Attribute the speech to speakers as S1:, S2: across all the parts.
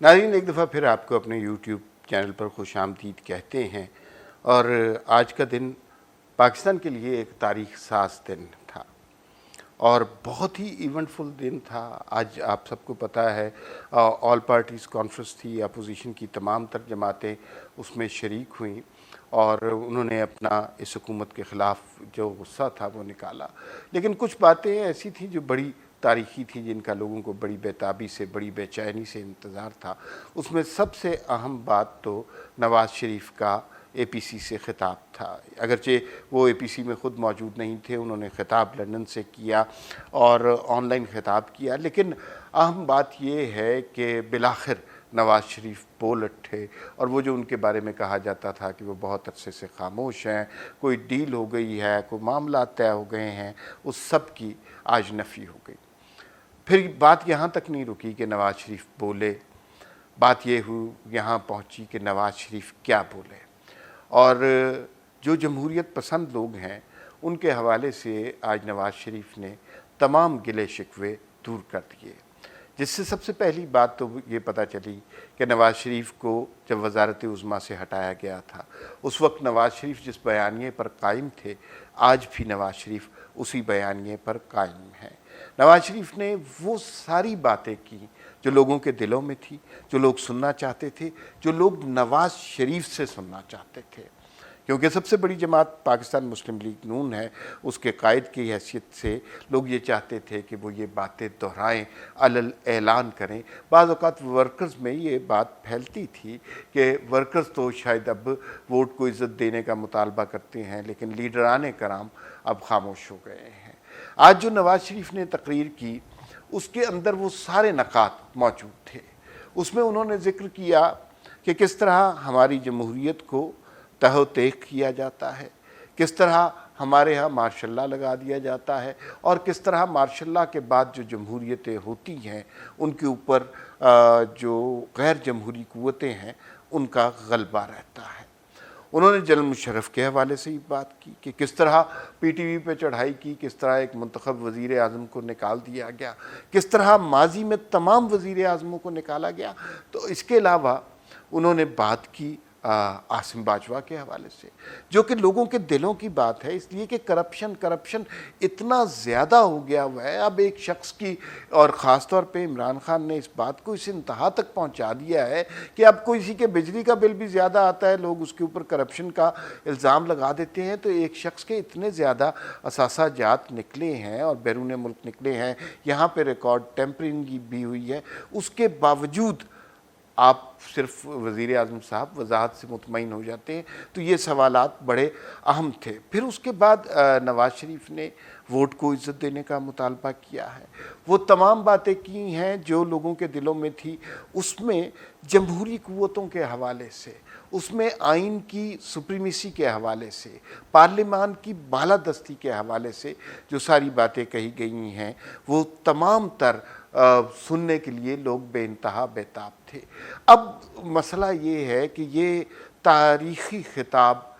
S1: ناظرین، ایک دفعہ پھر آپ کو اپنے یوٹیوب چینل پر خوش آمدید کہتے ہیں، اور آج کا دن پاکستان کے لیے ایک تاریخ ساز دن تھا اور بہت ہی ایونٹ فل دن تھا۔ آج آپ سب کو پتہ ہے آل پارٹیز کانفرنس تھی، اپوزیشن کی تمام تر جماعتیں اس میں شریک ہوئیں اور انہوں نے اپنا اس حکومت کے خلاف جو غصہ تھا وہ نکالا، لیکن کچھ باتیں ایسی تھیں جو بڑی تاریخی تھی، جن کا لوگوں کو بڑی بےتابی سے، بڑی بے چینی سے انتظار تھا۔ اس میں سب سے اہم بات تو نواز شریف کا اے پی سی سے خطاب تھا۔ اگرچہ وہ اے پی سی میں خود موجود نہیں تھے، انہوں نے خطاب لندن سے کیا اور آن لائن خطاب کیا، لیکن اہم بات یہ ہے کہ بالآخر نواز شریف بول اٹھے، اور وہ جو ان کے بارے میں کہا جاتا تھا کہ وہ بہت عرصے سے خاموش ہیں، کوئی ڈیل ہو گئی ہے، کوئی معاملات طے ہو گئے ہیں، اس سب کی آج نفی ہو گئی۔ پھر بات یہاں تک نہیں رکی کہ نواز شریف بولے، بات یہ یہاں پہنچی کہ نواز شریف کیا بولے، اور جو جمہوریت پسند لوگ ہیں ان کے حوالے سے آج نواز شریف نے تمام گلے شکوے دور کر دیے، جس سے سب سے پہلی بات تو یہ پتہ چلی کہ نواز شریف کو جب وزارت عظمیٰ سے ہٹایا گیا تھا، اس وقت نواز شریف جس بیانیے پر قائم تھے، آج بھی نواز شریف اسی بیانیے پر قائم ہیں۔ نواز شریف نے وہ ساری باتیں کی جو لوگوں کے دلوں میں تھی، جو لوگ سننا چاہتے تھے، جو لوگ نواز شریف سے سننا چاہتے تھے، کیونکہ سب سے بڑی جماعت پاکستان مسلم لیگ نون ہے، اس کے قائد کی حیثیت سے لوگ یہ چاہتے تھے کہ وہ یہ باتیں دہرائیں، علل اعلان کریں۔ بعض اوقات ورکرز میں یہ بات پھیلتی تھی کہ ورکرز تو شاید اب ووٹ کو عزت دینے کا مطالبہ کرتے ہیں، لیکن لیڈران کرام اب خاموش ہو گئے ہیں۔ آج جو نواز شریف نے تقریر کی، اس کے اندر وہ سارے نکات موجود تھے۔ اس میں انہوں نے ذکر کیا کہ کس طرح ہماری جمہوریت کو تہ و تیغ کیا جاتا ہے، کس طرح ہمارے ہاں ماشاء اللہ لگا دیا جاتا ہے، اور کس طرح ماشاء اللہ کے بعد جو جمہوریتیں ہوتی ہیں ان کے اوپر جو غیر جمہوری قوتیں ہیں ان کا غلبہ رہتا ہے۔ انہوں نے جنرل مشرف کے حوالے سے ہی بات کی کہ کس طرح پی ٹی وی پہ چڑھائی کی، کس طرح ایک منتخب وزیر اعظم کو نکال دیا گیا، کس طرح ماضی میں تمام وزیر اعظموں کو نکالا گیا۔ تو اس کے علاوہ انہوں نے بات کی عاصم باجوہ کے حوالے سے، جو کہ لوگوں کے دلوں کی بات ہے، اس لیے کہ کرپشن اتنا زیادہ ہو گیا ہوا ہے۔ اب ایک شخص کی، اور خاص طور پہ عمران خان نے اس بات کو اس انتہا تک پہنچا دیا ہے کہ اب کسی کے بجلی کا بل بھی زیادہ آتا ہے، لوگ اس کے اوپر کرپشن کا الزام لگا دیتے ہیں۔ تو ایک شخص کے اتنے زیادہ اثاثہ جات نکلے ہیں اور بیرون ملک نکلے ہیں، یہاں پہ ریکارڈ ٹیمپرنگ بھی ہوئی ہے، اس کے باوجود آپ صرف وزیر اعظم صاحب وضاحت سے مطمئن ہو جاتے ہیں۔ تو یہ سوالات بڑے اہم تھے۔ پھر اس کے بعد نواز شریف نے ووٹ کو عزت دینے کا مطالبہ کیا ہے، وہ تمام باتیں کی ہیں جو لوگوں کے دلوں میں تھی۔ اس میں جمہوری قوتوں کے حوالے سے، اس میں آئین کی سپریمیسی کے حوالے سے، پارلیمان کی بالادستی کے حوالے سے جو ساری باتیں کہی گئی ہیں، وہ تمام تر سننے کے لیے لوگ بے انتہا بیتاب تھے۔ اب مسئلہ یہ ہے کہ یہ تاریخی خطاب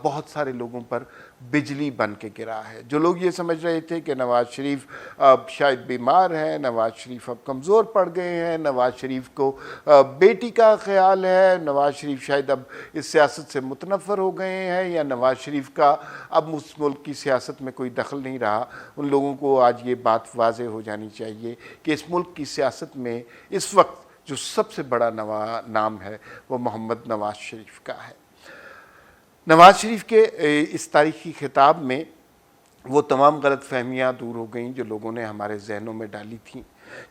S1: بہت سارے لوگوں پر بجلی بن کے گرا ہے۔ جو لوگ یہ سمجھ رہے تھے کہ نواز شریف اب شاید بیمار ہیں، نواز شریف اب کمزور پڑ گئے ہیں، نواز شریف کو بیٹی کا خیال ہے، نواز شریف شاید اب اس سیاست سے متنفر ہو گئے ہیں، یا نواز شریف کا اب اس ملک کی سیاست میں کوئی دخل نہیں رہا، ان لوگوں کو آج یہ بات واضح ہو جانی چاہیے کہ اس ملک کی سیاست میں اس وقت جو سب سے بڑا نام ہے وہ محمد نواز شریف کا ہے۔ نواز شریف کے اس تاریخی خطاب میں وہ تمام غلط فہمیاں دور ہو گئیں جو لوگوں نے ہمارے ذہنوں میں ڈالی تھیں،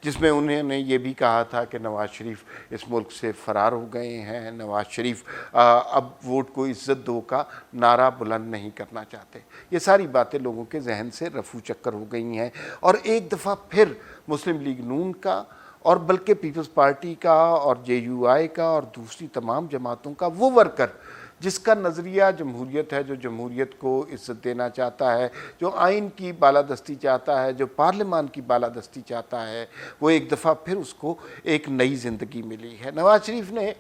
S1: جس میں انہوں نے یہ بھی کہا تھا کہ نواز شریف اس ملک سے فرار ہو گئے ہیں، نواز شریف اب ووٹ کو عزت دو کا نعرہ بلند نہیں کرنا چاہتے۔ یہ ساری باتیں لوگوں کے ذہن سے رفو چکر ہو گئی ہیں، اور ایک دفعہ پھر مسلم لیگ نون کا، اور بلکہ پیپلز پارٹی کا اور جے یو آئی کا اور دوسری تمام جماعتوں کا وہ ورکر جس کا نظریہ جمہوریت ہے، جو جمہوریت کو عزت دینا چاہتا ہے، جو آئین کی بالادستی چاہتا ہے، جو پارلیمان کی بالادستی چاہتا ہے، وہ ایک دفعہ پھر اس کو ایک نئی زندگی ملی ہے۔ نواز شریف نے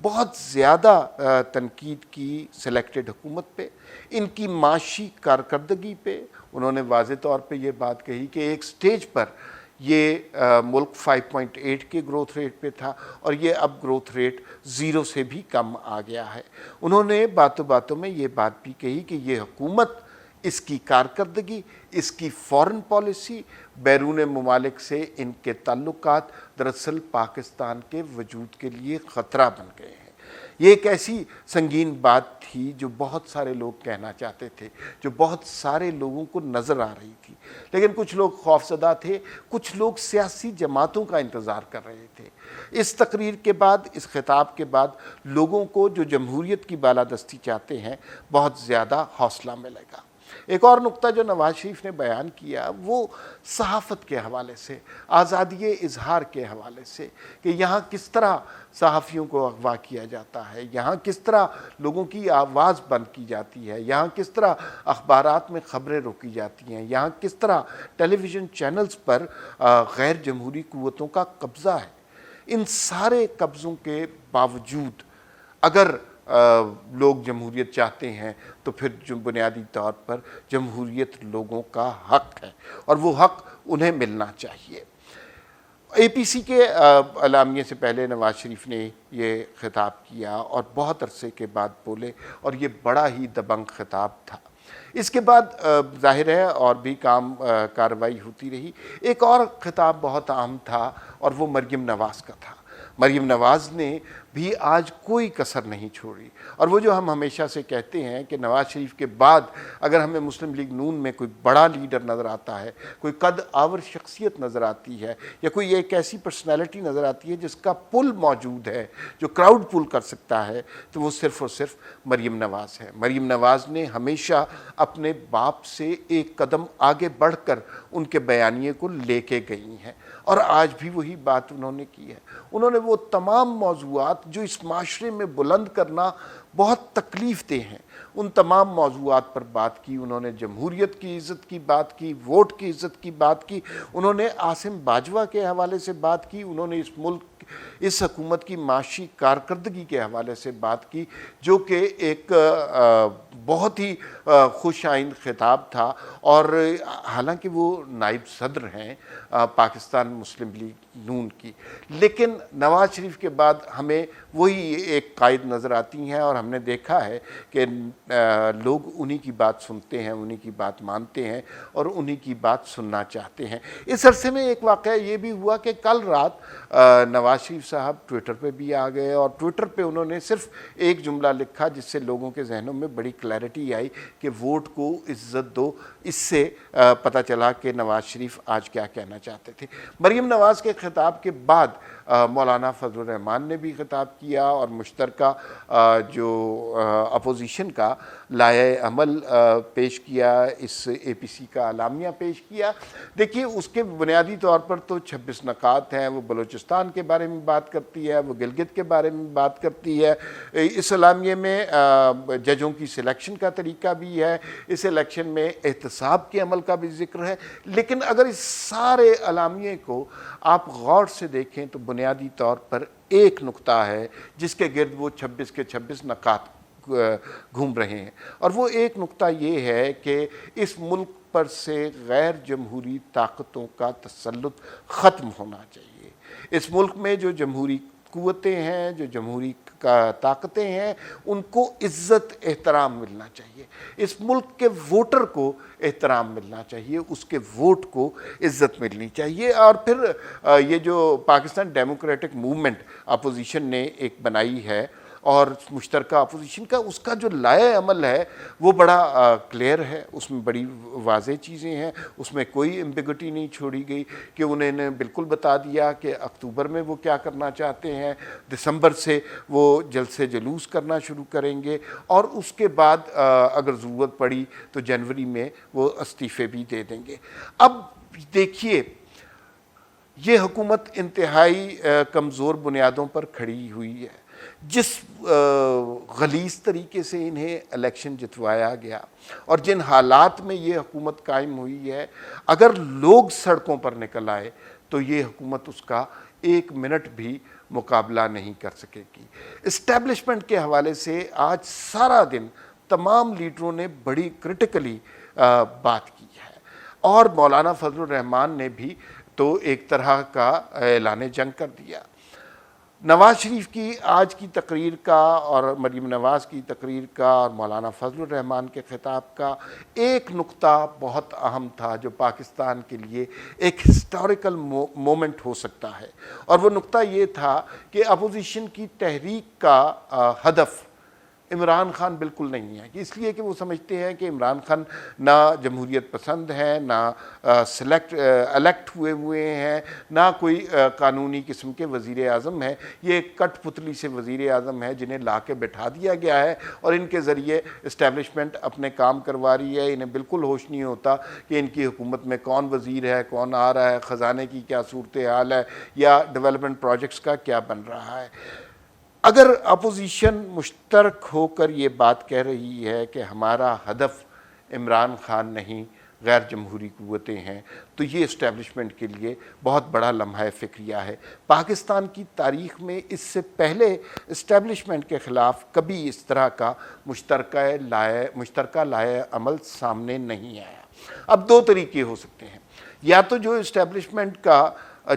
S1: بہت زیادہ تنقید کی سلیکٹڈ حکومت پہ، ان کی معاشی کارکردگی پہ۔ انہوں نے واضح طور پہ یہ بات کہی کہ ایک سٹیج پر یہ ملک 5.8 کے گروتھ ریٹ پہ تھا اور یہ اب گروتھ ریٹ 0 سے بھی کم آ گیا ہے۔ انہوں نے باتوں باتوں میں یہ بات بھی کہی کہ یہ حکومت، اس کی کارکردگی، اس کی فارن پالیسی، بیرون ممالک سے ان کے تعلقات دراصل پاکستان کے وجود کے لیے خطرہ بن گئے ہیں۔ یہ ایک ایسی سنگین بات تھی جو بہت سارے لوگ کہنا چاہتے تھے، جو بہت سارے لوگوں کو نظر آ رہی تھی، لیکن کچھ لوگ خوفزدہ تھے، کچھ لوگ سیاسی جماعتوں کا انتظار کر رہے تھے۔ اس تقریر کے بعد، اس خطاب کے بعد لوگوں کو جو جمہوریت کی بالادستی چاہتے ہیں بہت زیادہ حوصلہ ملے گا۔ ایک اور نقطہ جو نواز شریف نے بیان کیا وہ صحافت کے حوالے سے، آزادی اظہار کے حوالے سے، کہ یہاں کس طرح صحافیوں کو اغوا کیا جاتا ہے، یہاں کس طرح لوگوں کی آواز بند کی جاتی ہے، یہاں کس طرح اخبارات میں خبریں روکی جاتی ہیں، یہاں کس طرح ٹیلی ویژن چینلز پر غیر جمہوری قوتوں کا قبضہ ہے۔ ان سارے قبضوں کے باوجود اگر لوگ جمہوریت چاہتے ہیں تو پھر جو بنیادی طور پر جمہوریت لوگوں کا حق ہے اور وہ حق انہیں ملنا چاہیے۔ اے پی سی کے اعلامیے سے پہلے نواز شریف نے یہ خطاب کیا اور بہت عرصے کے بعد بولے اور یہ بڑا ہی دبنگ خطاب تھا۔ اس کے بعد ظاہر ہے اور بھی کارروائی ہوتی رہی۔ ایک اور خطاب بہت اہم تھا اور وہ مریم نواز کا تھا۔ مریم نواز نے بھی آج کوئی کسر نہیں چھوڑی، اور وہ جو ہم ہمیشہ سے کہتے ہیں کہ نواز شریف کے بعد اگر ہمیں مسلم لیگ نون میں کوئی بڑا لیڈر نظر آتا ہے، کوئی قد آور شخصیت نظر آتی ہے، یا کوئی ایک ایسی پرسنالٹی نظر آتی ہے جس کا پل موجود ہے، جو کراؤڈ پل کر سکتا ہے، تو وہ صرف اور صرف مریم نواز ہے۔ مریم نواز نے ہمیشہ اپنے باپ سے ایک قدم آگے بڑھ کر ان کے بیانیے کو لے کے گئی ہیں، اور آج بھی وہی بات انہوں نے کی ہے۔ انہوں نے وہ تمام موضوعات جو اس معاشرے میں بلند کرنا بہت تکلیف دہ ہیں، ان تمام موضوعات پر بات کی۔ انہوں نے جمہوریت کی عزت کی بات کی، ووٹ کی عزت کی بات کی، انہوں نے عاصم باجوہ کے حوالے سے بات کی، انہوں نے اس حکومت کی معاشی کارکردگی کے حوالے سے بات کی، جو کہ ایک بہت ہی خوش آئند خطاب تھا۔ اور حالانکہ وہ نائب صدر ہیں پاکستان مسلم لیگ نون کی، لیکن نواز شریف کے بعد ہمیں وہی ایک قائد نظر آتی ہیں، اور ہم نے دیکھا ہے کہ لوگ انہی کی بات سنتے ہیں، انہی کی بات مانتے ہیں اور انہی کی بات سننا چاہتے ہیں۔ اس عرصے میں ایک واقعہ یہ بھی ہوا کہ کل رات نواز شریف صاحب ٹویٹر پہ بھی آ گئے، اور ٹویٹر پہ انہوں نے صرف ایک جملہ لکھا جس سے لوگوں کے ذہنوں میں بڑی کلیئرٹی آئی کہ ووٹ کو عزت دو۔ اس سے پتہ چلا کہ نواز شریف آج کیا کہنا چاہتے تھے۔ مریم نواز کے خطاب کے بعد مولانا فضل الرحمان نے بھی خطاب کیا، اور مشترکہ جو اپوزیشن کا لائحہ عمل پیش کیا، اس اے پی سی کا اعلامیہ پیش کیا۔ دیکھیے اس کے بنیادی طور پر تو 26 نکات ہیں۔ وہ بلوچستان کے بارے میں بات کرتی ہے، وہ گلگت کے بارے میں بات کرتی ہے۔ اس اعلامیے میں ججوں کی سلیکشن کا طریقہ بھی ہے، اس الیکشن میں احتساب کے عمل کا بھی ذکر ہے۔ لیکن اگر اس سارے اعلامیے کو آپ غور سے دیکھیں تو بنیادی طور پر ایک نقطہ ہے جس کے گرد وہ 26 کے 26 نکات گھوم رہے ہیں، اور وہ ایک نقطہ یہ ہے کہ اس ملک پر سے غیر جمہوری طاقتوں کا تسلط ختم ہونا چاہیے۔ اس ملک میں جو جمہوری قوتیں ہیں، جو جمہوری طاقتیں ہیں، ان کو عزت احترام ملنا چاہیے۔ اس ملک کے ووٹر کو احترام ملنا چاہیے، اس کے ووٹ کو عزت ملنی چاہیے۔ اور پھر یہ جو پاکستان ڈیموکریٹک موومنٹ اپوزیشن نے ایک بنائی ہے، اور مشترکہ اپوزیشن کا اس کا جو لائحہ عمل ہے وہ بڑا کلیئر ہے، اس میں بڑی واضح چیزیں ہیں، اس میں کوئی ایمبیگوٹی نہیں چھوڑی گئی کہ انہوں نے بالکل بتا دیا کہ اکتوبر میں وہ کیا کرنا چاہتے ہیں، دسمبر سے وہ جلسے جلوس کرنا شروع کریں گے، اور اس کے بعد اگر ضرورت پڑی تو جنوری میں وہ استعفے بھی دے دیں گے۔ اب دیکھیے یہ حکومت انتہائی کمزور بنیادوں پر کھڑی ہوئی ہے۔ جس غلیظ طریقے سے انہیں الیکشن جتوایا گیا اور جن حالات میں یہ حکومت قائم ہوئی ہے، اگر لوگ سڑکوں پر نکل آئے تو یہ حکومت اس کا ایک منٹ بھی مقابلہ نہیں کر سکے گی۔ اسٹیبلشمنٹ کے حوالے سے آج سارا دن تمام لیڈروں نے بڑی کرٹیکلی بات کی ہے، اور مولانا فضل الرحمان نے بھی تو ایک طرح کا اعلان جنگ کر دیا۔ نواز شریف کی آج کی تقریر کا اور مریم نواز کی تقریر کا اور مولانا فضل الرحمان کے خطاب کا ایک نقطہ بہت اہم تھا جو پاکستان کے لیے ایک ہسٹوریکل مومنٹ ہو سکتا ہے، اور وہ نقطہ یہ تھا کہ اپوزیشن کی تحریک کا ہدف عمران خان بالکل نہیں ہے، اس لیے کہ وہ سمجھتے ہیں کہ عمران خان نہ جمہوریت پسند ہیں، نہ الیکٹ ہوئے ہیں، نہ کوئی قانونی قسم کے وزیر اعظم ہیں۔ یہ ایک کٹ پتلی سے وزیر اعظم ہے جنہیں لا کے بٹھا دیا گیا ہے اور ان کے ذریعے اسٹیبلشمنٹ اپنے کام کروا رہی ہے۔ انہیں بالکل ہوش نہیں ہوتا کہ ان کی حکومت میں کون وزیر ہے، کون آ رہا ہے، خزانے کی کیا صورتحال ہے، یا ڈیولپمنٹ پروجیکٹس کا کیا بن رہا ہے۔ اگر اپوزیشن مشترک ہو کر یہ بات کہہ رہی ہے کہ ہمارا ہدف عمران خان نہیں، غیر جمہوری قوتیں ہیں، تو یہ اسٹیبلشمنٹ کے لیے بہت بڑا لمحہ فکریہ ہے۔ پاکستان کی تاریخ میں اس سے پہلے اسٹیبلشمنٹ کے خلاف کبھی اس طرح کا مشترکہ لائحہ عمل سامنے نہیں آیا۔ اب دو طریقے ہو سکتے ہیں، یا تو جو اسٹیبلشمنٹ کا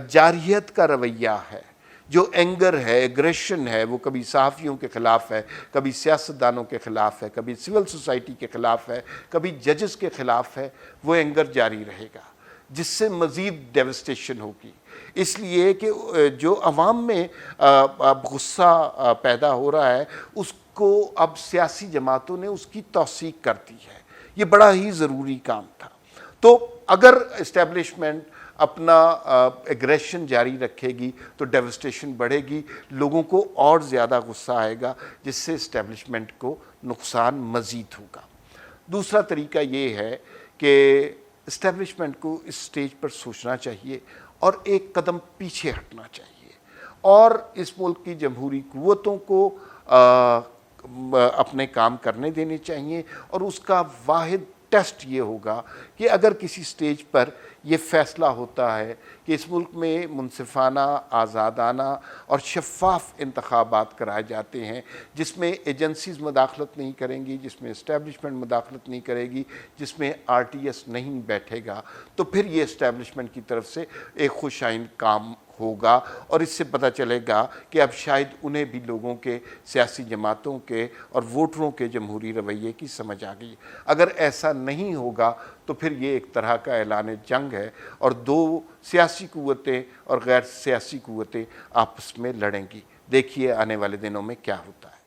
S1: جارحیت کا رویہ ہے، جو اینگر ہے، ایگریشن ہے، وہ کبھی صحافیوں کے خلاف ہے، کبھی سیاستدانوں کے خلاف ہے، کبھی سول سوسائٹی کے خلاف ہے، کبھی ججز کے خلاف ہے، وہ اینگر جاری رہے گا، جس سے مزید ڈیوسٹیشن ہوگی۔ اس لیے کہ جو عوام میں اب غصہ پیدا ہو رہا ہے، اس کو اب سیاسی جماعتوں نے اس کی توثیق کر دی ہے۔ یہ بڑا ہی ضروری کام تھا۔ تو اگر اسٹیبلشمنٹ اپنا ایگریشن جاری رکھے گی تو ڈیوسٹیشن بڑھے گی، لوگوں کو اور زیادہ غصہ آئے گا، جس سے اسٹیبلشمنٹ کو نقصان مزید ہوگا۔ دوسرا طریقہ یہ ہے کہ اسٹیبلشمنٹ کو اس سٹیج پر سوچنا چاہیے اور ایک قدم پیچھے ہٹنا چاہیے، اور اس ملک کی جمہوری قوتوں کو اپنے کام کرنے دینے چاہیے، اور اس کا واحد ٹیسٹ یہ ہوگا کہ اگر کسی سٹیج پر یہ فیصلہ ہوتا ہے کہ اس ملک میں منصفانہ، آزادانہ اور شفاف انتخابات کرائے جاتے ہیں، جس میں ایجنسیز مداخلت نہیں کریں گی، جس میں اسٹیبلشمنٹ مداخلت نہیں کرے گی، جس میں آر ٹی ایس نہیں بیٹھے گا، تو پھر یہ اسٹیبلشمنٹ کی طرف سے ایک خوش آئند کام ہوگا، اور اس سے پتہ چلے گا کہ اب شاید انہیں بھی لوگوں کے، سیاسی جماعتوں کے اور ووٹروں کے جمہوری رویے کی سمجھ آ گئی۔ اگر ایسا نہیں ہوگا تو پھر یہ ایک طرح کا اعلان جنگ ہے، اور دو سیاسی قوتیں اور غیر سیاسی قوتیں آپس میں لڑیں گی۔ دیکھیے آنے والے دنوں میں کیا ہوتا ہے۔